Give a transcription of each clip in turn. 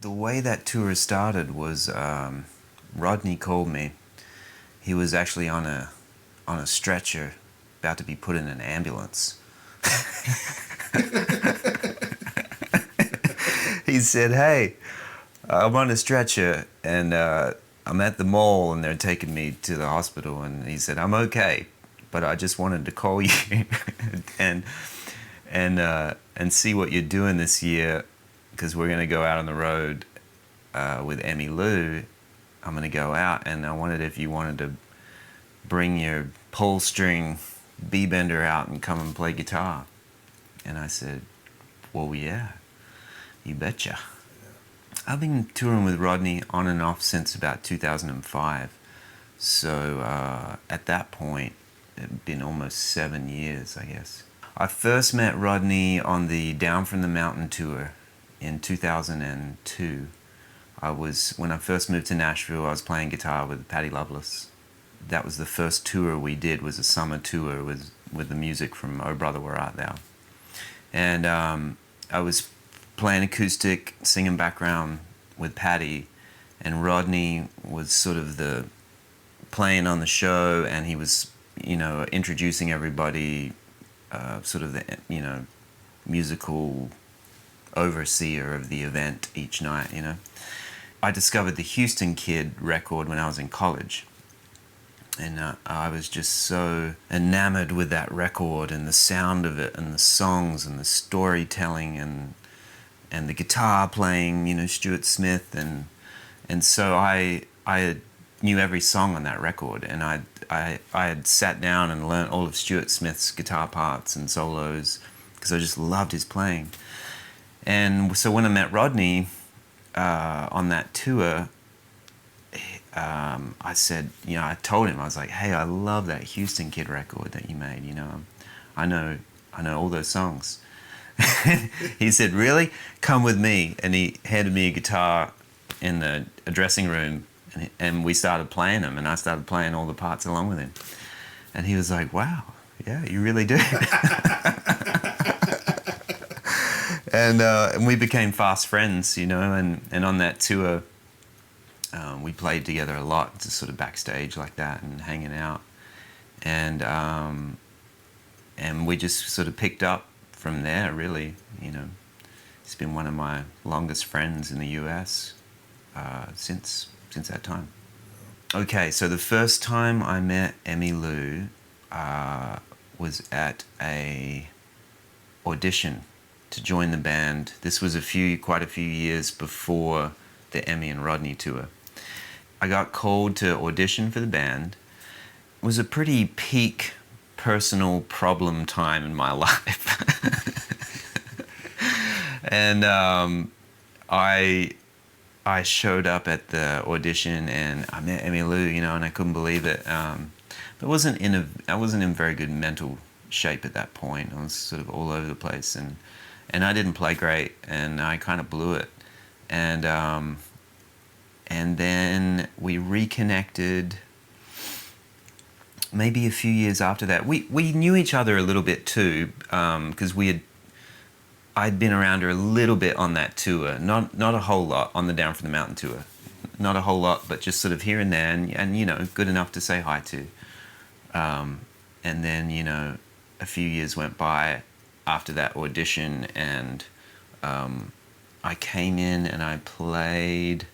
The way that tour started was Rodney called me. He was actually on a stretcher, about to be put in an ambulance. He said, "Hey, I'm on a stretcher and I'm at the mall and they're taking me to the hospital." And he said, "I'm okay, but I just wanted to call you and see what you're doing this year, because we're going to go out on the road with Emmylou. I'm going to go out, and I wondered if you wanted to bring your pull string B-bender out and come and play guitar." And I said, "Well, yeah, you betcha." I've been touring with Rodney on and off since about 2005. So at that point, it had been almost 7 years, I guess. I first met Rodney on the Down from the Mountain tour in 2002. When I first moved to Nashville, I was playing guitar with Patty Loveless. That was the first tour we did, was a summer tour with the music from Oh Brother Where Art Thou. And I was playing acoustic, singing background with Patty, and Rodney was sort of the playing on the show, and he was, introducing everybody, sort of the, musical overseer of the event each night, I discovered the Houston Kid record when I was in college. And I was just so enamored with that record and the sound of it and the songs and the storytelling and the guitar playing, Stuart Smith. And so I knew every song on that record, and I had sat down and learnt all of Stuart Smith's guitar parts and solos because I just loved his playing. And so when I met Rodney on that tour, I said, I told him, I was like, "Hey, I love that Houston Kid record that you made, I know all those songs." He said, "Really? Come with me." And he handed me a guitar in the dressing room, and we started playing them, and I started playing all the parts along with him. And he was like, "Wow, yeah, you really do." And we became fast friends, and on that tour, we played together a lot, just sort of backstage like that and hanging out. And we just sort of picked up from there, really. He's been one of my longest friends in the US since that time. Okay, so the first time I met Emmylou was at a audition to join the band. This was quite a few years before the Emmy and Rodney tour. I got called to audition for the band. It was a pretty peak personal problem time in my life. And I showed up at the audition, and I met Emmylou, and I couldn't believe it. But I wasn't in very good mental shape at that point. I was sort of all over the place, and I didn't play great, and I kind of blew it. And then we reconnected maybe a few years after that. We knew each other a little bit too, because I'd been around her a little bit on that tour, not a whole lot on the Down from the Mountain tour, not a whole lot, but just sort of here and there, and good enough to say hi to. And then a few years went by after that audition, and I came in and I played.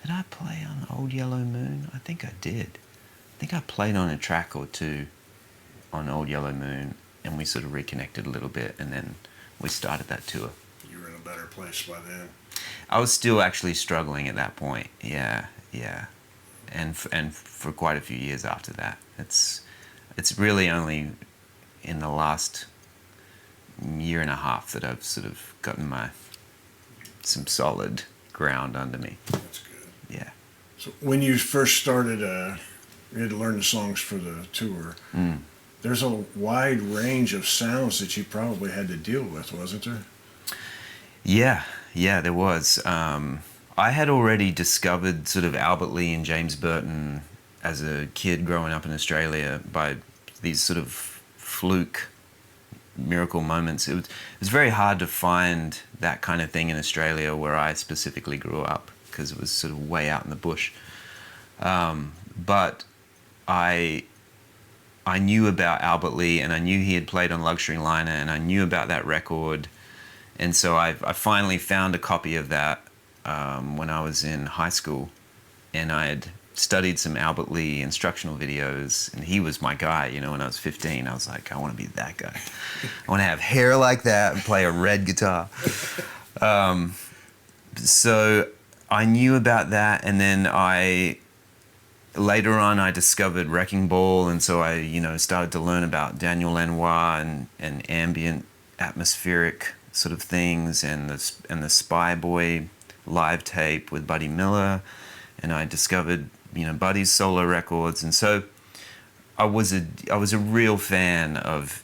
Did I play on Old Yellow Moon? I think I did. I think I played on a track or two on Old Yellow Moon, and we sort of reconnected a little bit, and then we started that tour. You were in a better place by then. I was still actually struggling at that point. Yeah. And for quite a few years after that. It's really only in the last year and a half that I've sort of gotten some solid ground under me. That's good. Yeah. So when you first started, you had to learn the songs for the tour. There's a wide range of sounds that you probably had to deal with, wasn't there? Yeah, there was. I had already discovered sort of Albert Lee and James Burton as a kid growing up in Australia by these sort of fluke miracle moments. It was very hard to find that kind of thing in Australia where I specifically grew up, because it was sort of way out in the bush. But I knew about Albert Lee, and I knew he had played on Luxury Liner, and I knew about that record. And so I finally found a copy of that when I was in high school, and I had studied some Albert Lee instructional videos, and he was my guy. You know, when I was 15, I was like, I want to be that guy. I want to have hair like that and play a red guitar. So I knew about that, and then later on I discovered Wrecking Ball, and so I, started to learn about Daniel Lanois and ambient atmospheric sort of things, and the Spy Boy live tape with Buddy Miller, and I discovered Buddy's solo records, and so I was a real fan of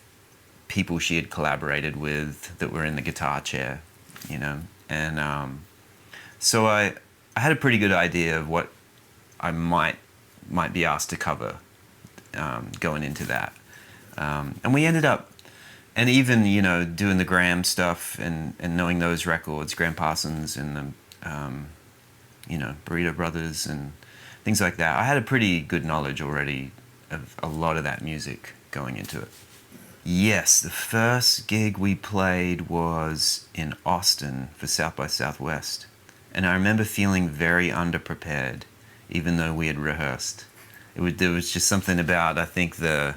people she had collaborated with that were in the guitar chair, and so I had a pretty good idea of what I might be asked to cover going into that, and we ended up, and even doing the Graham stuff and knowing those records, Graham Parsons and the Burrito Brothers and things like that, I had a pretty good knowledge already of a lot of that music going into it. Yes, the first gig we played was in Austin for South by Southwest, and I remember feeling very underprepared, even though we had rehearsed. There was just something about, I think, the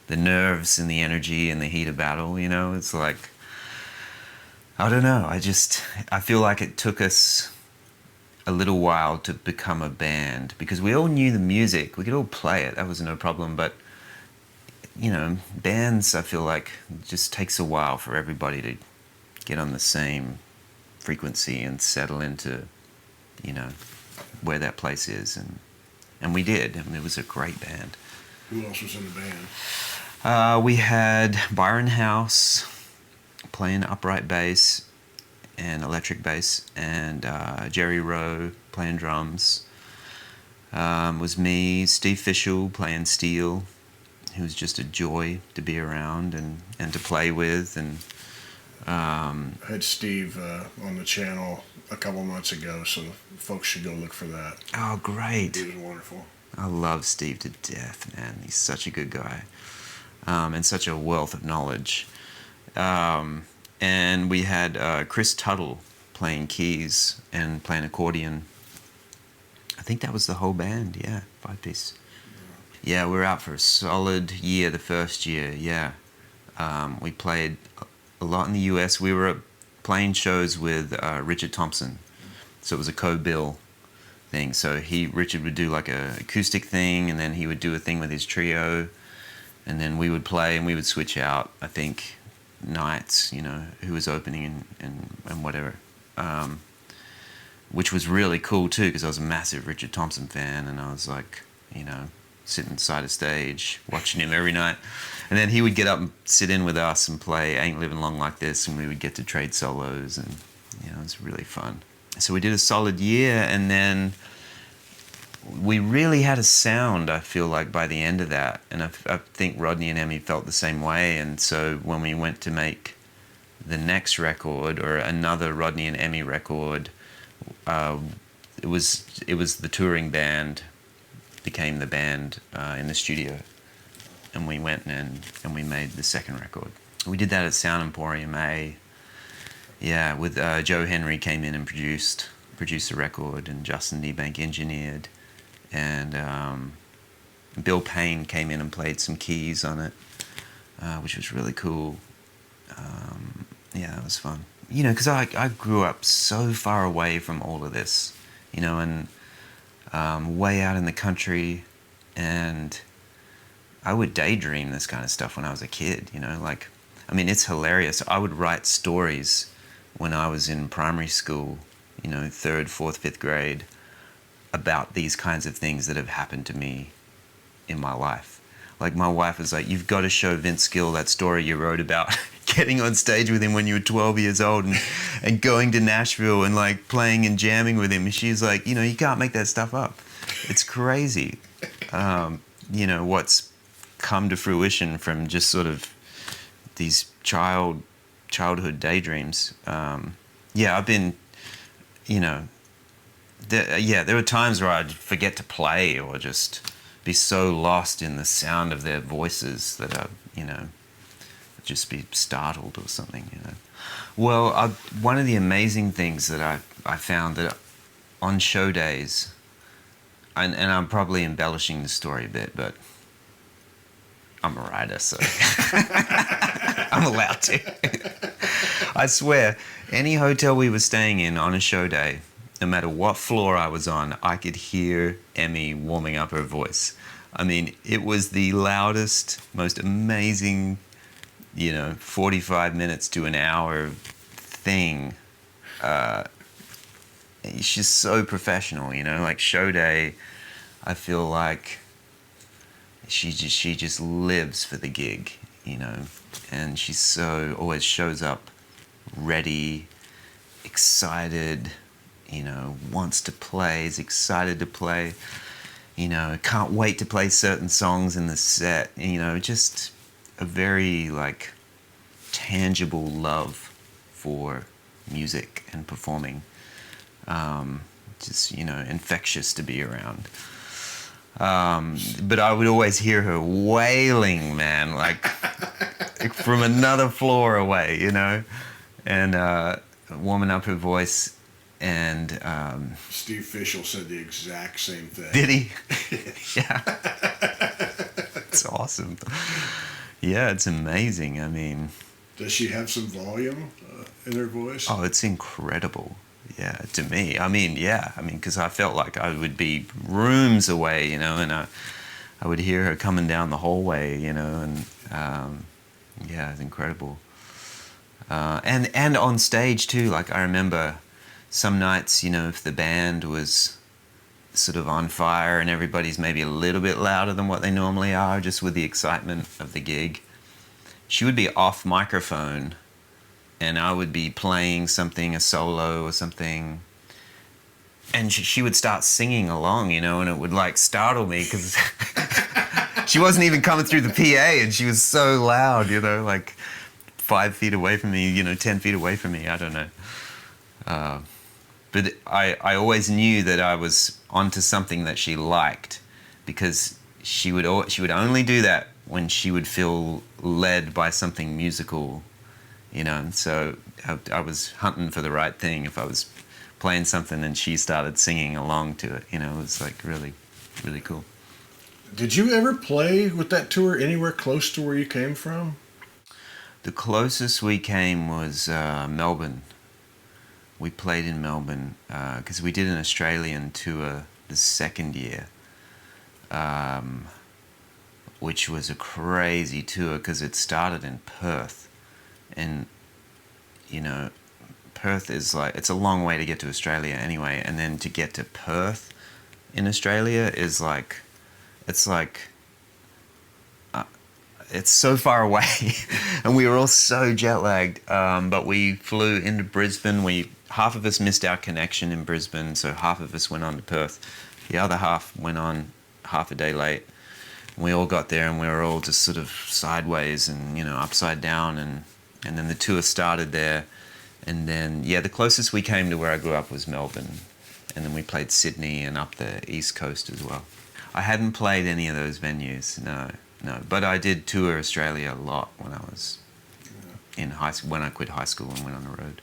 nerves and the energy and the heat of battle, it's like, I don't know, I feel like it took us a little while to become a band, because we all knew the music, we could all play it, that was no problem, but bands, I feel like it just takes a while for everybody to get on the same frequency and settle into where that place is, and we did. I mean, it was a great band. Who else was in the band? We had Byron House playing upright bass and electric bass, and Jerry Rowe playing drums. Was me, Steve Fishel playing steel, who was just a joy to be around and to play with. And I had Steve on the channel a couple months ago, so folks should go look for that. Oh, great. He was wonderful. I love Steve to death, man. He's such a good guy, and such a wealth of knowledge. And we had Chris Tuttle playing keys and playing accordion. I think that was the whole band, yeah, 5-piece. Yeah, we were out for a solid year the first year, yeah. We played a lot in the US. We were playing shows with Richard Thompson, so it was a co-bill thing. So Richard would do like a acoustic thing, and then he would do a thing with his trio, and then we would play and we would switch out, I think, nights, who was opening and whatever, which was really cool too, because I was a massive Richard Thompson fan, and I was like, sitting side of stage watching him every night, and then he would get up and sit in with us and play Ain't Living Long Like This, and we would get to trade solos, and it was really fun. So we did a solid year, and then we really had a sound, I feel like, by the end of that, and I think Rodney and Emmy felt the same way. And so when we went to make the next record, or another Rodney and Emmy record, it was the touring band became the band in the studio, and we went and we made the second record. We did that at Sound Emporium A, yeah, with Joe Henry came in and produced the record, and Justin Niebank engineered, and Bill Payne came in and played some keys on it, which was really cool. Yeah, it was fun. Because I grew up so far away from all of this, and way out in the country, and I would daydream this kind of stuff when I was a kid, it's hilarious. I would write stories when I was in primary school, 3rd, 4th, 5th grade, about these kinds of things that have happened to me in my life. Like, my wife was like, you've got to show Vince Gill that story you wrote about getting on stage with him when you were 12 years old and going to Nashville and like playing and jamming with him. And she's like, you can't make that stuff up. It's crazy. What's come to fruition from just sort of these childhood daydreams. I've been, there were times where I'd forget to play or just be so lost in the sound of their voices that I'd just be startled or something, Well, one of the amazing things that I found that on show days, and I'm probably embellishing the story a bit, but I'm a writer, so I'm allowed to. I swear, any hotel we were staying in on a show day, no matter what floor I was on, I could hear Emmy warming up her voice. I mean, it was the loudest, most amazing, 45 minutes to an hour thing. She's so professional, like show day, I feel like she just lives for the gig, and she's so always shows up ready, excited, wants to play, is excited to play, can't wait to play certain songs in the set, just a very like tangible love for music and performing. Just infectious to be around. But I would always hear her wailing, man, like from another floor away, and warming up her voice. And Steve Fischel said the exact same thing. Did he? Yeah. It's awesome. Yeah, it's amazing. I mean, does she have some volume in her voice? Oh, it's incredible. Yeah, to me. I mean, because I felt like I would be rooms away, and I would hear her coming down the hallway, and it's incredible. And on stage too, like I remember some nights, if the band was sort of on fire and everybody's maybe a little bit louder than what they normally are, just with the excitement of the gig, she would be off microphone and I would be playing something, a solo or something, and she would start singing along, and it would like startle me because she wasn't even coming through the PA and she was so loud, like 5 feet away from me, 10 feet away from me, I don't know. But I always knew that I was onto something that she liked, because she would only do that when she would feel led by something musical, and so I was hunting for the right thing. If I was playing something and she started singing along to it, it was like really, really cool. Did you ever play with that tour anywhere close to where you came from? The closest we came was Melbourne. We played in Melbourne because we did an Australian tour the second year, which was a crazy tour because it started in Perth. And, Perth is like, it's a long way to get to Australia anyway. And then to get to Perth in Australia is like, it's so far away. And we were all so jet lagged. But we flew into Brisbane. Half of us missed our connection in Brisbane, so half of us went on to Perth. The other half went on half a day late. We all got there and we were all just sort of sideways and, upside down. And then the tour started there. And then, the closest we came to where I grew up was Melbourne. And then we played Sydney and up the East Coast as well. I hadn't played any of those venues, no. But I did tour Australia a lot when I was in high school, when I quit high school and went on the road.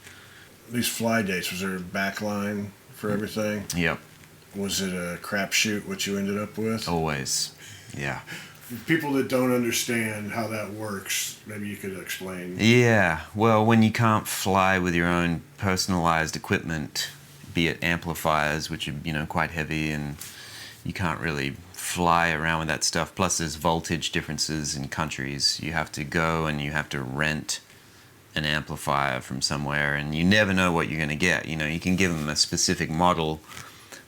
These fly dates, was there a backline for everything? Yep. Was it a crapshoot what you ended up with? Always, yeah. For people that don't understand how that works, maybe you could explain. Yeah, well, when you can't fly with your own personalized equipment, be it amplifiers, which are, quite heavy, and you can't really fly around with that stuff. Plus, there's voltage differences in countries. You have to go and you have to rent an amplifier from somewhere, and you never know what you're going to get. You can give them a specific model,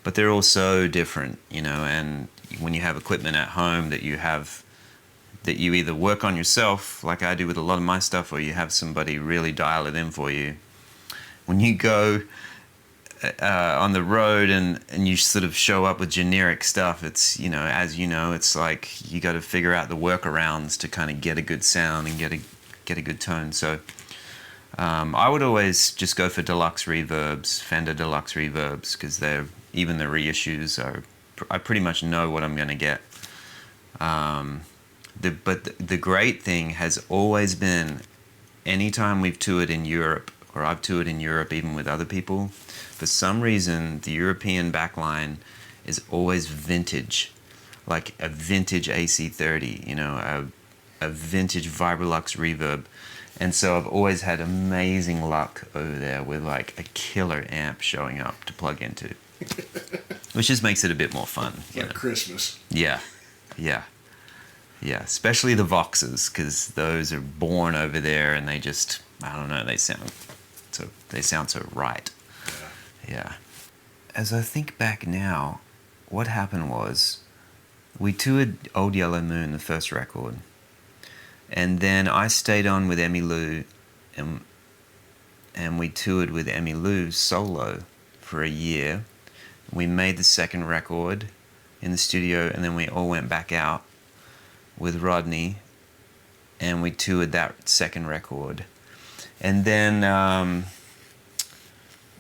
but they're all so different, and when you have equipment at home that you either work on yourself, like I do with a lot of my stuff, or you have somebody really dial it in for you. When you go on the road and you sort of show up with generic stuff, it's, it's like you got to figure out the workarounds to kind of get a good sound and get get a good tone. So I would always just go for deluxe reverbs, Fender deluxe reverbs, because they're even the reissues are. I pretty much know what I'm going to get. But the great thing has always been, anytime we've toured in Europe, or I've toured in Europe even with other people, for some reason the European backline is always vintage, like a vintage AC30, you know, a vintage Vibrolux reverb. And so I've always had amazing luck over there with like a killer amp showing up to plug into, which just makes it a bit more fun. Like know? Christmas. Yeah, yeah. Yeah, especially the Voxes, because those are born over there, and they just, I don't know, they sound so right. Yeah. As I think back now, what happened was, we toured Old Yellow Moon, the first record, and then I stayed on with Emmylou, and we toured with Emmylou solo for a year. We made the second record in the studio, and then we all went back out with Rodney, and we toured that second record. And then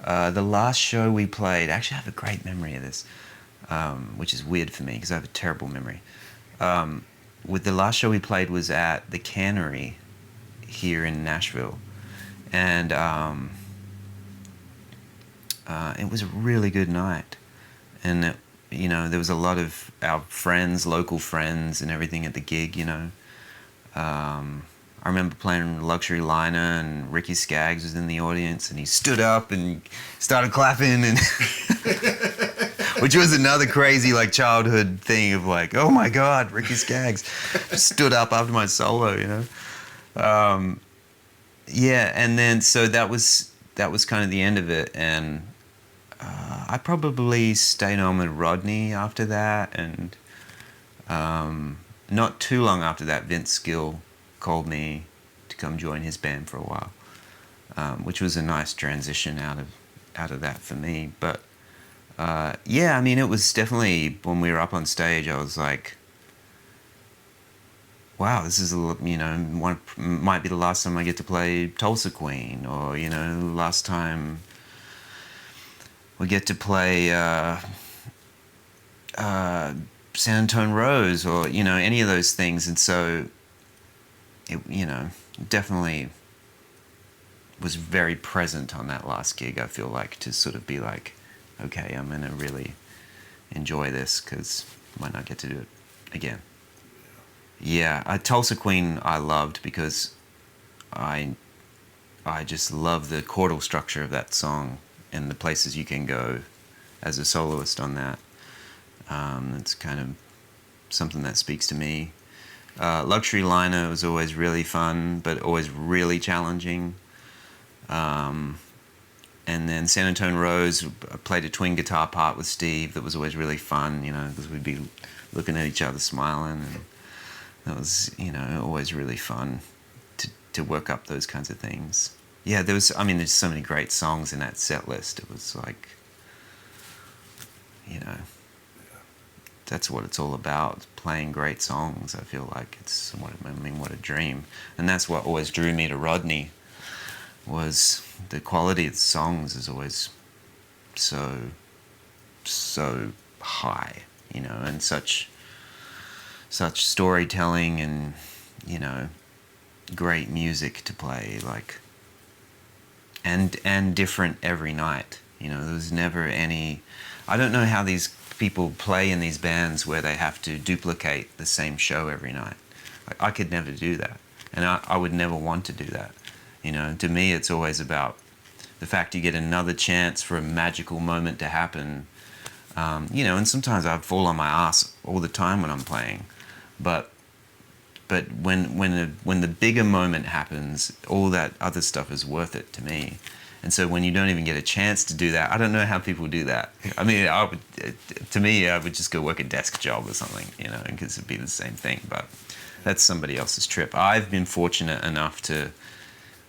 the last show we played, actually I have a great memory of this, which is weird for me because I have a terrible memory. With the last show we played was at the Cannery here in Nashville, and it was a really good night, and you know, there was a lot of our friends, local friends and everything at the gig, you know. I remember playing Luxury Liner, and Ricky Skaggs was in the audience, and he stood up and started clapping, and which was another crazy like childhood thing of like, oh my God, Ricky Skaggs stood up after my solo, you know. Yeah, and then so that was kind of the end of it, and I probably stayed on with Rodney after that, and not too long after that, Vince Gill called me to come join his band for a while, which was a nice transition out of that for me. But yeah, I mean, it was definitely, when we were up on stage, I was like, wow, this is, you know, might be the last time I get to play Tulsa Queen, or, you know, last time we get to play San Antonio Rose, or, you know, any of those things. And so it, you know, definitely was very present on that last gig, I feel like, to sort of be like, okay, I'm going to really enjoy this because I might not get to do it again. Yeah, Tulsa Queen I loved because I just love the chordal structure of that song and the places you can go as a soloist on that. It's kind of something that speaks to me. Luxury Liner was always really fun, but always really challenging. And then San Antonio Rose, I played a twin guitar part with Steve that was always really fun, you know, because we'd be looking at each other smiling, and that was, you know, always really fun to work up those kinds of things. Yeah, there's so many great songs in that set list. It was like, you know, that's what it's all about, playing great songs. I feel like what a dream. And that's what always drew me to Rodney, was the quality of the songs is always so high, you know, and such storytelling, and, you know, great music to play, like, and different every night. You know, there's never any, I don't know how these people play in these bands where they have to duplicate the same show every night. I could never do that, and I would never want to do that. You know, to me it's always about the fact you get another chance for a magical moment to happen. You know, and sometimes I fall on my ass all the time when I'm playing, but when the bigger moment happens, all that other stuff is worth it to me. And so when you don't even get a chance to do that, I don't know how people do that. I mean, I would just go work a desk job or something, you know, because it'd be the same thing. But that's somebody else's trip. I've been fortunate enough to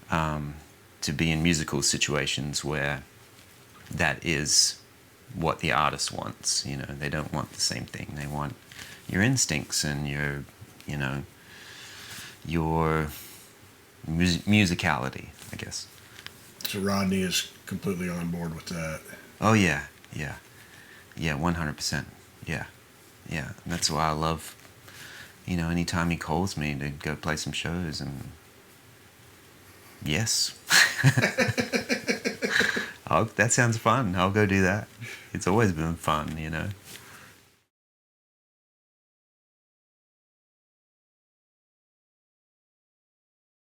be in musical situations where that is what the artist wants. You know, they don't want the same thing. They want your instincts and your musicality, I guess. So Rodney is completely on board with that. Oh yeah, 100%. Yeah. And that's why I love, anytime he calls me to go play some shows, and yes. That sounds fun. I'll go do that. It's always been fun,